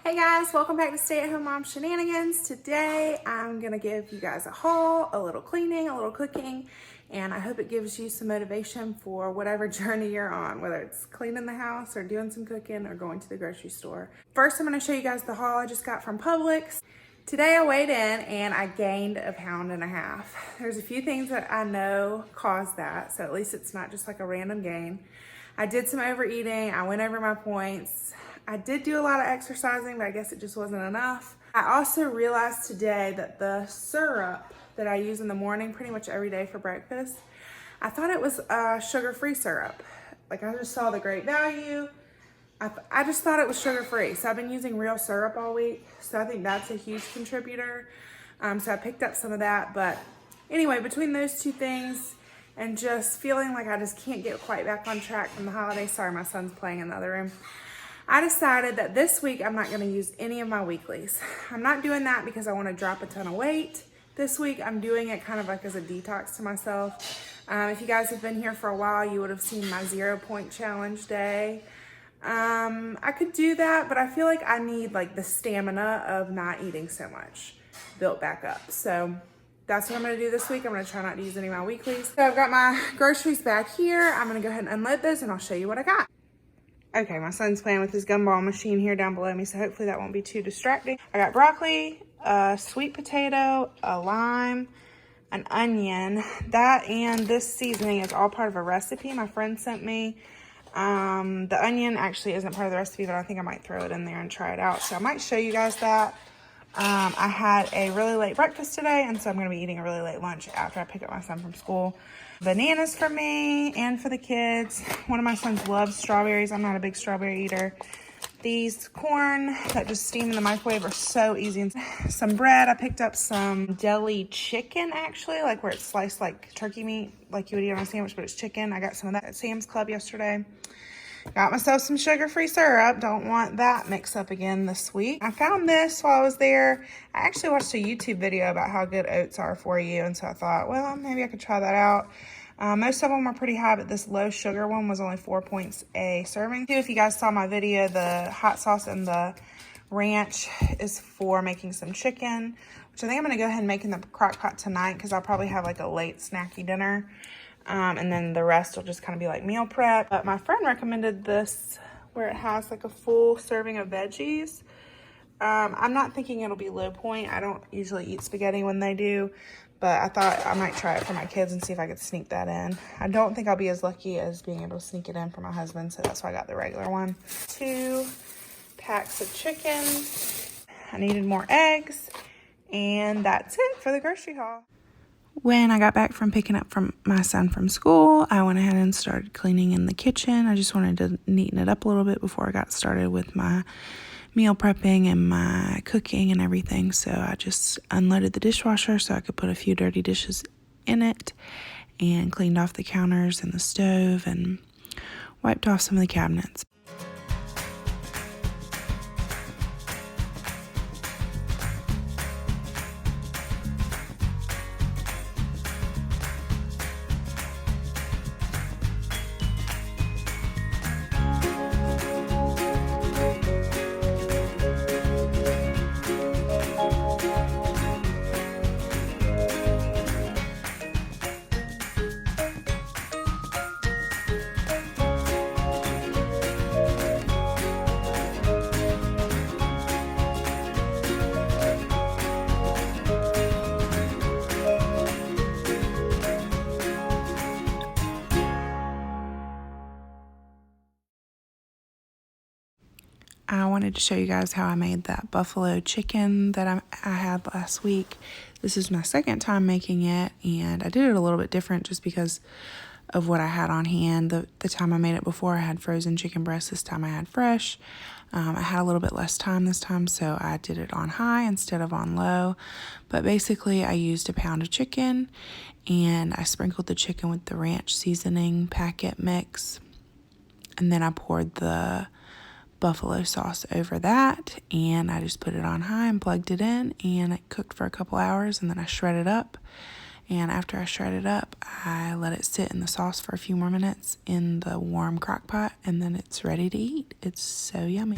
Hey guys, welcome back to Stay at Home Mom Shenanigans. Today I'm gonna give you guys a haul, a little cleaning, a little cooking, and I hope it gives you some motivation for whatever journey you're on, whether it's cleaning the house or doing some cooking or going to the grocery store. First, I'm gonna show you guys the haul I just got from Publix. Today I weighed in and I gained 1.5 pounds. There's a few things that I know caused that, so at least it's not just like a random gain. I did some overeating, I went over my points. I did do a lot of exercising, but I guess it just wasn't enough. I also realized today that the syrup that I use in the morning pretty much every day for breakfast, I thought it was sugar-free syrup. Like, I just saw the great value. I just thought it was sugar-free. So I've been using real syrup all week. So I think that's a huge contributor. So I picked up some of that. But anyway, between those two things and just feeling like I just can't get quite back on track from the holidays. Sorry, my son's playing in the other room. I decided that this week I'm not gonna use any of my weeklies. I'm not doing that because I wanna drop a ton of weight. This week I'm doing it kind of like as a detox to myself. If you guys have been here for a while, you would have seen my 0 point challenge day. I could do that, but I feel like I need like the stamina of not eating so much built back up. So that's what I'm gonna do this week. I'm gonna try not to use any of my weeklies. So I've got my groceries back here. I'm gonna go ahead and unload those and I'll show you what I got. Okay, my son's playing with his gumball machine here down below me, so hopefully that won't be too distracting. I got broccoli, a sweet potato, a lime, an onion. That and this seasoning is all part of a recipe my friend sent me. The onion actually isn't part of the recipe, but I think I might throw it in there and try it out. So I might show you guys that. I had a really late breakfast today, and so I'm gonna be eating a really late lunch after I pick up my son from school. Bananas for me and for the kids. One of my sons loves strawberries. I'm not a big strawberry eater. These corn that just steam in the microwave are so easy. And some bread. I picked up some deli chicken, actually, like where it's sliced like turkey meat, like you would eat on a sandwich, but it's chicken. I got some of that at Sam's Club yesterday. Got myself some sugar-free syrup. Don't want that mix up again this week. I found this while I was there. I actually watched a YouTube video about how good oats are for you, and so I thought, well, maybe I could try that out. Most of them are pretty high, but this low sugar one was only 4 points a serving. If you guys saw my video, the hot sauce and the ranch is for making some chicken, which I think I'm gonna go ahead and make in the crock pot tonight because I'll probably have like a late snacky dinner. And then the rest will just kind of be like meal prep. But my friend recommended this where it has like a full serving of veggies. I'm not thinking it'll be low point. I don't usually eat spaghetti when they do, but I thought I might try it for my kids and see if I could sneak that in. I don't think I'll be as lucky as being able to sneak it in for my husband, so that's why I got the regular one. 2 packs of chicken. I needed more eggs, and that's it for the grocery haul. When I got back from picking up from my son from school, I went ahead and started cleaning in the kitchen. I just wanted to neaten it up a little bit before I got started with my meal prepping and my cooking and everything. So I just unloaded the dishwasher so I could put a few dirty dishes in it and cleaned off the counters and the stove and wiped off some of the cabinets. I wanted to show you guys how I made that buffalo chicken that I had last week. This is my second time making it, and I did it a little bit different just because of what I had on hand. The time I made it before, I had frozen chicken breast. This time I had fresh. I had a little bit less time this time, so I did it on high instead of on low. But basically, I used 1 pound of chicken, and I sprinkled the chicken with the ranch seasoning packet mix, and then I poured the buffalo sauce over that, and I just put it on high and plugged it in, and it cooked for a couple hours, and then I shredded up. And after I shred it up, I let it sit in the sauce for a few more minutes in the warm crock pot, and then it's ready to eat. It's so yummy.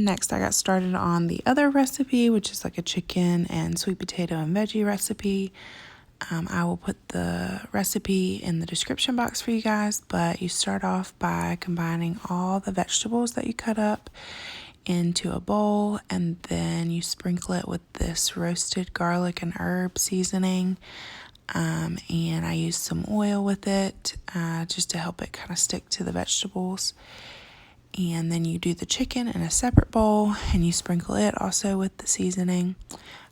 Next, I got started on the other recipe, which is like a chicken and sweet potato and veggie recipe. I will put the recipe in the description box for you guys, but you start off by combining all the vegetables that you cut up into a bowl, and then you sprinkle it with this roasted garlic and herb seasoning. And I use some oil with it just to help it kind of stick to the vegetables. And then you do the chicken in a separate bowl and you sprinkle it also with the seasoning.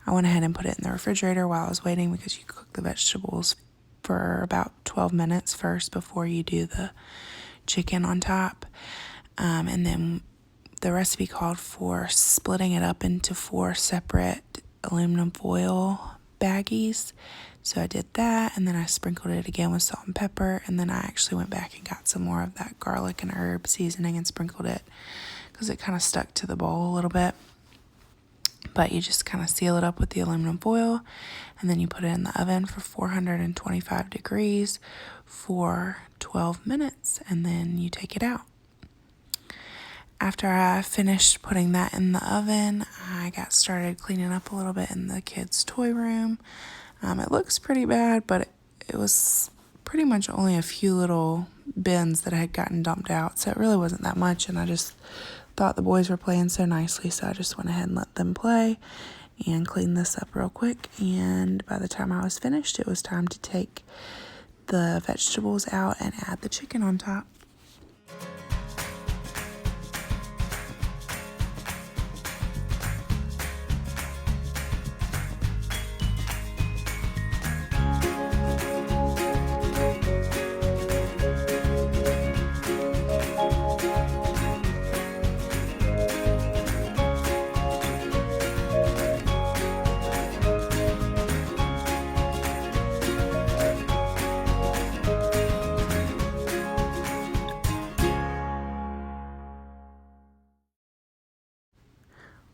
I went ahead and put it in the refrigerator while I was waiting because you cook the vegetables for about 12 minutes first before you do the chicken on top. And then the recipe called for splitting it up into 4 separate aluminum foil baggies. So I did that, and then I sprinkled it again with salt and pepper, and then I actually went back and got some more of that garlic and herb seasoning and sprinkled it because it kind of stuck to the bowl a little bit. But you just kind of seal it up with the aluminum foil, and then you put it in the oven for 425 degrees for 12 minutes, and then you take it out. After I finished putting that in the oven, I got started cleaning up a little bit in the kids' toy room. It looks pretty bad, but it was pretty much only a few little bins that had gotten dumped out, so it really wasn't that much, and I just thought the boys were playing so nicely, so I just went ahead and let them play and clean this up real quick. And by the time I was finished, it was time to take the vegetables out and add the chicken on top.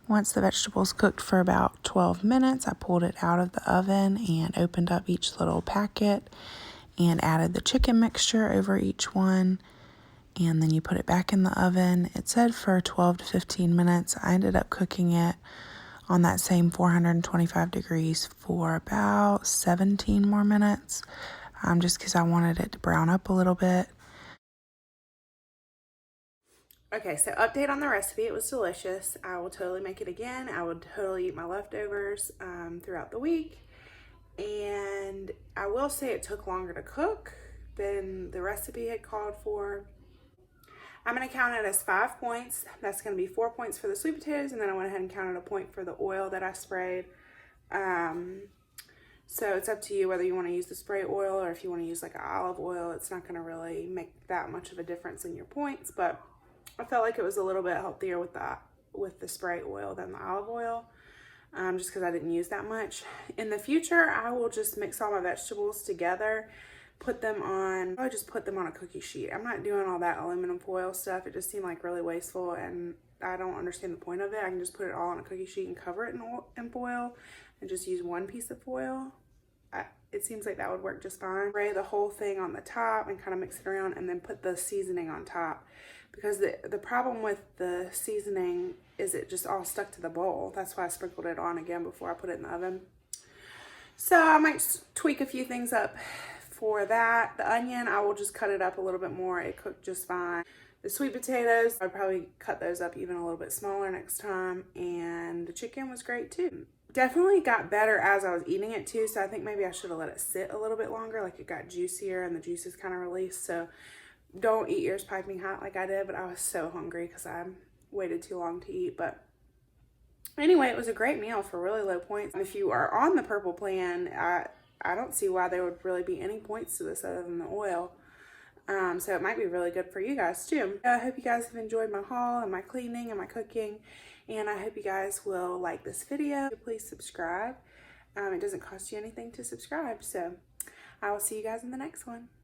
Once the vegetables cooked for about 12 minutes, I pulled it out of the oven and opened up each little packet and added the chicken mixture over each one. And then you put it back in the oven. It said for 12 to 15 minutes. I ended up cooking it on that same 425 degrees for about 17 more minutes, just because I wanted it to brown up a little bit. Okay, so update on the recipe. It was delicious. I will totally make it again. I would totally eat my leftovers throughout the week. And I will say it took longer to cook than the recipe had called for. I'm going to count it as 5 points. That's going to be 4 points for the sweet potatoes, and then I went ahead and counted a point for the oil that I sprayed. So it's up to you whether you want to use the spray oil or if you want to use like an olive oil. It's not going to really make that much of a difference in your points, but I felt like it was a little bit healthier with the spray oil than the olive oil, just because I didn't use that much. In the future, I will just mix all my vegetables together, I just put them on a cookie sheet. I'm not doing all that aluminum foil stuff. It just seemed like really wasteful, and I don't understand the point of it. I can just put it all on a cookie sheet and cover it in foil and just use one piece of foil. It seems like that would work just fine. Spray the whole thing on the top and kind of mix it around, and then put the seasoning on top. Because the problem with the seasoning is it just all stuck to the bowl. That's why I sprinkled it on again before I put it in the oven. So I might tweak a few things up for that. The onion, I will just cut it up a little bit more. It cooked just fine. The sweet potatoes, I'd probably cut those up even a little bit smaller next time. And the chicken was great too. Definitely got better as I was eating it too. So I think maybe I should have let it sit a little bit longer. Like it got juicier and the juices kind of released. So don't eat yours piping hot like I did, but I was so hungry because I waited too long to eat. But anyway, it was a great meal for really low points. If you are on the purple plan, I don't see why there would really be any points to this other than the oil. So it might be really good for you guys too. I hope you guys have enjoyed my haul and my cleaning and my cooking, and I hope you guys will like this video. Please subscribe. It doesn't cost you anything to subscribe, so I will see you guys in the next one.